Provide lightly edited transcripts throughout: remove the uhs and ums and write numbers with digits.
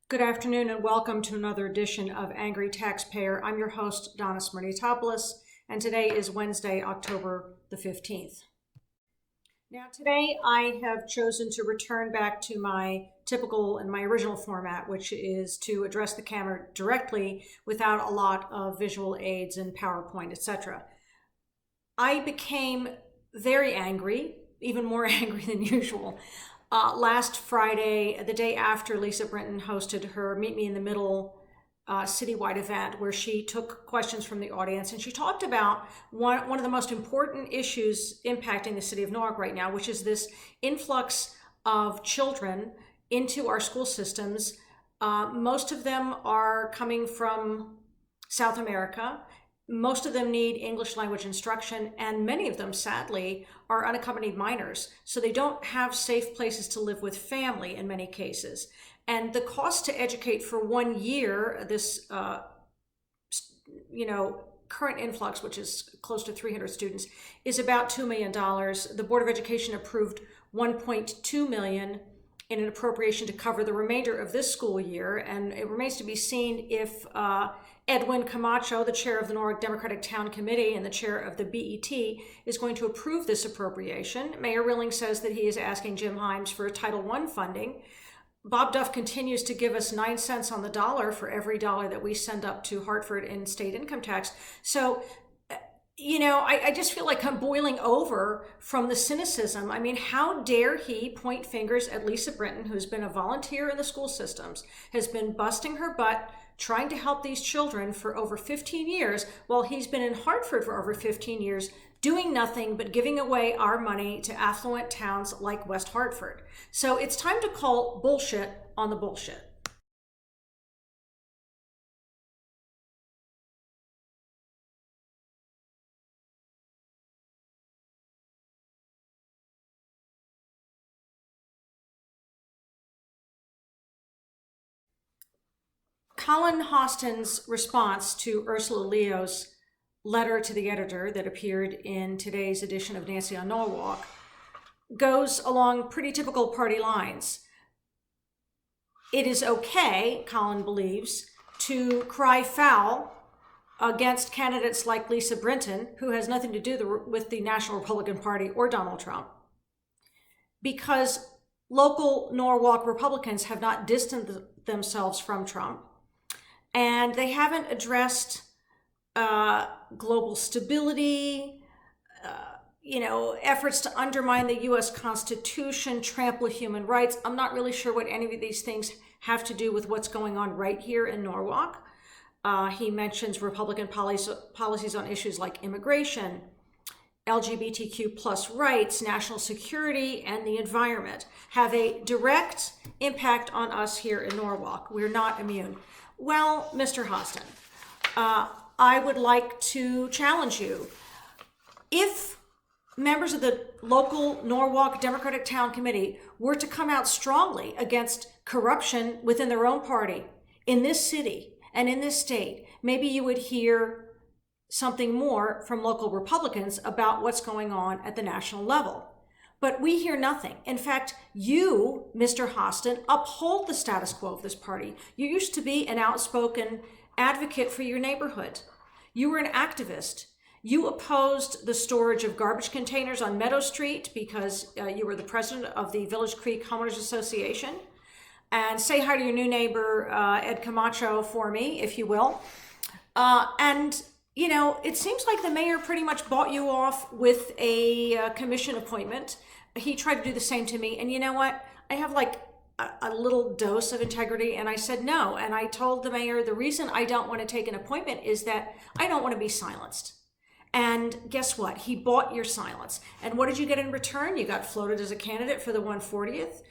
Good afternoon and welcome to another edition of Angry Taxpayer. I'm your host, Donna Smirniotopoulos, and today is Wednesday, October the 15th. Now today I have chosen to return back to my typical and my original format, which is to address the camera directly without a lot of visual aids and PowerPoint, etc. I became very angry, even more angry than usual, last Friday, the day after Lisa Brinton hosted her Meet Me in the Middle citywide event, where she took questions from the audience, and she talked about one of the most important issues impacting the city of Newark right now, which is this influx of children into our school systems. Most of them are coming from South America. Most of them need English language instruction, and many of them, sadly, are unaccompanied minors. So they don't have safe places to live with family in many cases. And the cost to educate for 1 year, this, current influx, which is close to 300 students, is about $2 million. The Board of Education approved $1.2 million in an appropriation to cover the remainder of this school year. And it remains to be seen if Edwin Camacho, the chair of the Newark Democratic Town Committee and the chair of the BET, is going to approve this appropriation. Mayor Rilling says that he is asking Jim Himes for Title I funding. Bob Duff continues to give us 9 cents on the dollar for every dollar that we send up to Hartford in state income tax. So, I just feel like I'm boiling over from the cynicism. I mean, how dare he point fingers at Lisa Brinton, who's been a volunteer in the school systems, has been busting her butt, trying to help these children for over 15 years, while he's been in Hartford for over 15 years, doing nothing but giving away our money to affluent towns like West Hartford. So it's time to call bullshit on the bullshit. Colin Hostin's response to Ursula Leo's letter to the editor that appeared in today's edition of Nancy on Norwalk goes along pretty typical party lines. It is okay, Colin believes, to cry foul against candidates like Lisa Brinton, who has nothing to do with the National Republican Party or Donald Trump, because local Norwalk Republicans have not distanced themselves from Trump, and they haven't addressed global stability, efforts to undermine the U.S. Constitution, trample human rights. I'm not really sure what any of these things have to do with what's going on right here in Norwalk. He mentions Republican policies on issues like immigration, LGBTQ plus rights, national security, and the environment have a direct impact on us here in Norwalk. We're not immune. Well, Mr. Hostin, I would like to challenge you. If members of the local Norwalk Democratic Town Committee were to come out strongly against corruption within their own party in this city and in this state, maybe you would hear something more from local Republicans about what's going on at the national level. But we hear nothing. In fact, you, Mr. Hostin, uphold the status quo of this party. You used to be an outspoken advocate for your neighborhood. You were an activist. You opposed the storage of garbage containers on Meadow Street because you were the president of the Village Creek Homeowners Association. And say hi to your new neighbor, Ed Camacho, for me, if you will. It seems like the mayor pretty much bought you off with a commission appointment. He tried to do the same to me. And you know what? I have like a little dose of integrity, and I said no. And I told the mayor the reason I don't want to take an appointment is that I don't want to be silenced. And guess what? He bought your silence. And what did you get in return? You got floated as a candidate for the 140th.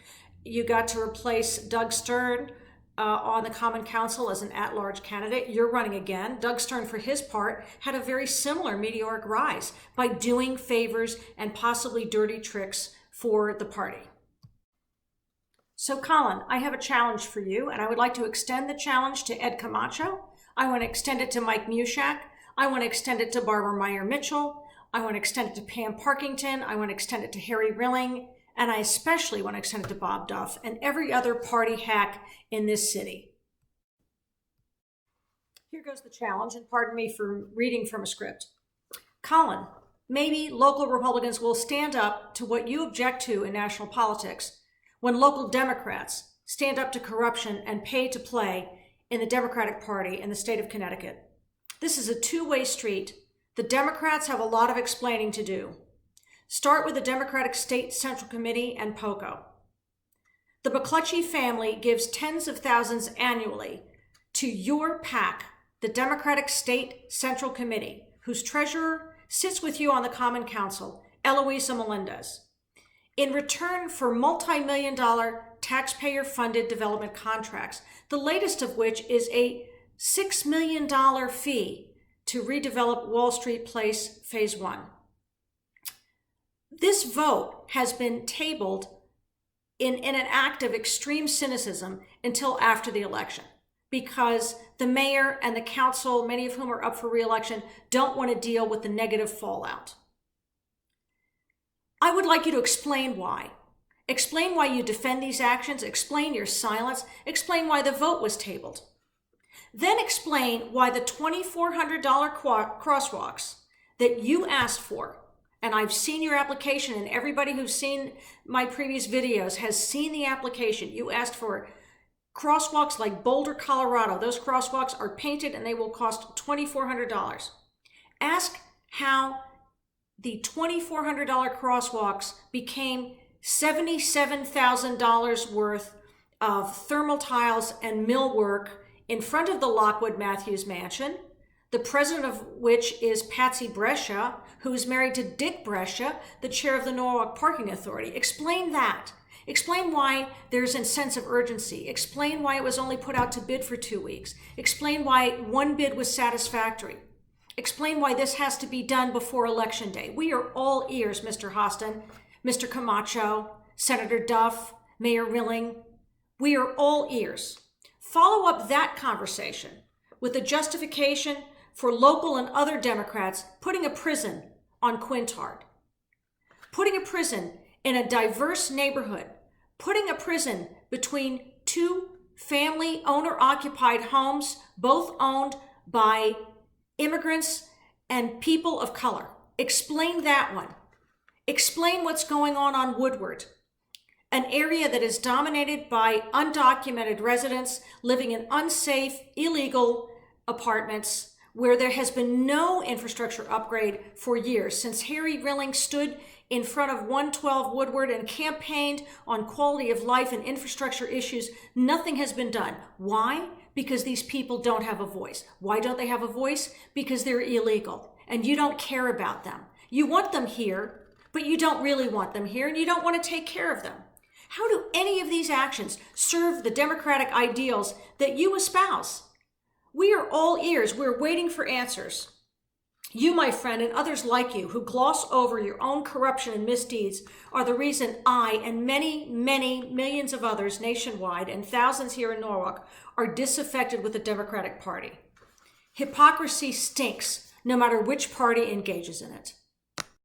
You got to replace Doug Stern on the Common Council as an at-large candidate. You're running again. Doug Stern, for his part, had a very similar meteoric rise by doing favors and possibly dirty tricks for the party. So Colin, I have a challenge for you, and I would like to extend the challenge to Ed Camacho. I want to extend it to Mike Mushak. I want to extend it to Barbara Meyer Mitchell. I want to extend it to Pam Parkington. I want to extend it to Harry Rilling. and I especially want to extend it to Bob Duff and every other party hack in this city. Here goes the challenge, and pardon me for reading from a script. Colin, maybe local Republicans will stand up to what you object to in national politics when local Democrats stand up to corruption and pay to play in the Democratic Party in the state of Connecticut. This is a two-way street. The Democrats have a lot of explaining to do. Start with the Democratic State Central Committee and POCO. The McClutchy family gives tens of thousands annually to your PAC, the Democratic State Central Committee, whose treasurer sits with you on the Common Council, Eloisa Melendez, in return for multi-million-dollar taxpayer-funded development contracts, the latest of which is a $6 million fee to redevelop Wall Street Place Phase 1. This vote has been tabled in an act of extreme cynicism until after the election, because the mayor and the council, many of whom are up for re-election, don't want to deal with the negative fallout. I would like you to explain why. Explain why you defend these actions, explain your silence, explain why the vote was tabled. Then explain why the $2,400 crosswalks that you asked for, and I've seen your application, and everybody who's seen my previous videos has seen the application. You asked for crosswalks like Boulder, Colorado. Those crosswalks are painted and they will cost $2,400. Ask how the $2,400 crosswalks became $77,000 worth of thermal tiles and millwork in front of the Lockwood Matthews mansion, the president of which is Patsy Brescia, who is married to Dick Brescia, the chair of the Norwalk Parking Authority. Explain that. Explain why there's a sense of urgency. Explain why it was only put out to bid for 2 weeks. Explain why one bid was satisfactory. Explain why this has to be done before Election Day. We are all ears, Mr. Hostin, Mr. Camacho, Senator Duff, Mayor Rilling. We are all ears. Follow up that conversation with a justification for local and other Democrats putting a prison on Quintard, putting a prison in a diverse neighborhood, putting a prison between two family owner-occupied homes, both owned by immigrants and people of color. Explain that one. Explain what's going on Woodward, an area that is dominated by undocumented residents living in unsafe, illegal apartments where there has been no infrastructure upgrade for years. Since Harry Rilling stood in front of 112 Woodward and campaigned on quality of life and infrastructure issues, nothing has been done. Why? Because these people don't have a voice. Why don't they have a voice? Because they're illegal and you don't care about them. You want them here, but you don't really want them here and you don't want to take care of them. How do any of these actions serve the democratic ideals that you espouse? We are all ears. We're waiting for answers. You, my friend, and others like you who gloss over your own corruption and misdeeds are the reason I and many, many millions of others nationwide and thousands here in Norwalk are disaffected with the Democratic Party. Hypocrisy stinks no matter which party engages in it.